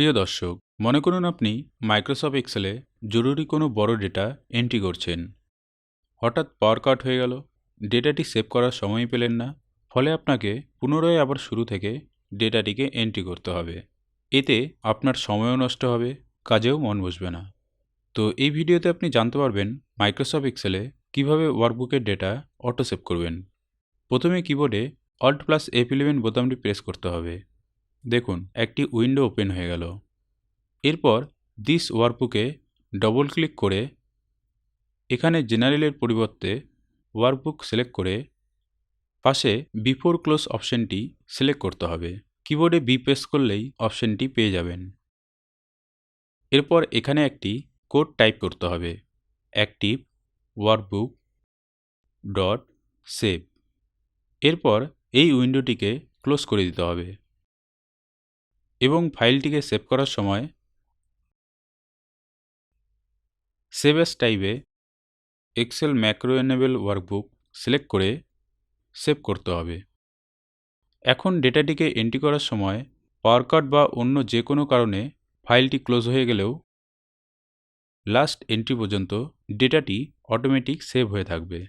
প্রিয় দর্শক, মনে করুন আপনি মাইক্রোসফট এক্সেলে জরুরি কোনো বড় ডেটা এন্ট্রি করছেন। হঠাৎ পাওয়ার কাট হয়ে গেল, ডেটাটি সেভ করার সময় পেলেন না, ফলে আপনাকে পুনরায় আবার শুরু থেকে ডেটাটিকে এন্ট্রি করতে হবে। এতে আপনার সময়ও নষ্ট হবে, কাজেও মন বসবে না। তো এই ভিডিওতে আপনি জানতে পারবেন মাইক্রোসফট এক্সেলে কিভাবে ওয়ার্কবুকের ডেটা অটো সেভ করবেন। প্রথমে কিবোর্ডে Alt+F11 বোতামটি প্রেস করতে হবে। দেখুন, একটি উইন্ডো ওপেন হয়ে গেল। এরপর দিস ওয়ার্কবুকে ডবল ক্লিক করে এখানে জেনারেলের পরিবর্তে ওয়ার্কবুক সিলেক্ট করে পাশে বিফোর ক্লোজ অপশনটি সিলেক্ট করতে হবে। কিবোর্ডে বি প্রেস করলেই অপশনটি পেয়ে যাবেন। এরপর এখানে একটি কোড টাইপ করতে হবে, অ্যাক্টিভ ওয়ার্কবুক ডট সেভ। এরপর এই উইন্ডোটিকে ক্লোজ করে দিতে হবে এবং ফাইলটিকে সেভ করার সময় সেভ অ্যাজ টাইপে Excel macro enable workbook select করে সেভ করতে হবে। এখন ডেটাটিকে এন্ট্রি করার সময় পাওয়ার কাট বা অন্য যে কোনো কারণে ফাইলটি ক্লোজ হয়ে গেলেও লাস্ট এন্ট্রি পর্যন্ত ডেটাটি অটোমেটিক সেভ হয়ে থাকবে।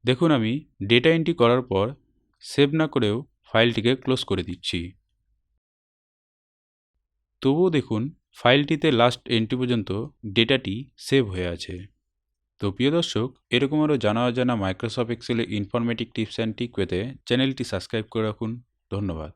দেখুন, আমি ডেটা এন্ট্রি করার পর সেভ না করেও ফাইলটিকে ক্লোজ করে দিচ্ছি। তবুও দেখুন, ফাইলটিতে লাস্ট এন্ট্রি পর্যন্ত ডেটাটি সেভ হয়ে আছে। তো প্রিয় দর্শক, এরকম আরও জানা অজানা মাইক্রোসফট এক্সেলে ইনফরমেটিভ টিপস অ্যান্ড ট্রিক পেতে চ্যানেলটি সাবস্ক্রাইব করে রাখুন। ধন্যবাদ।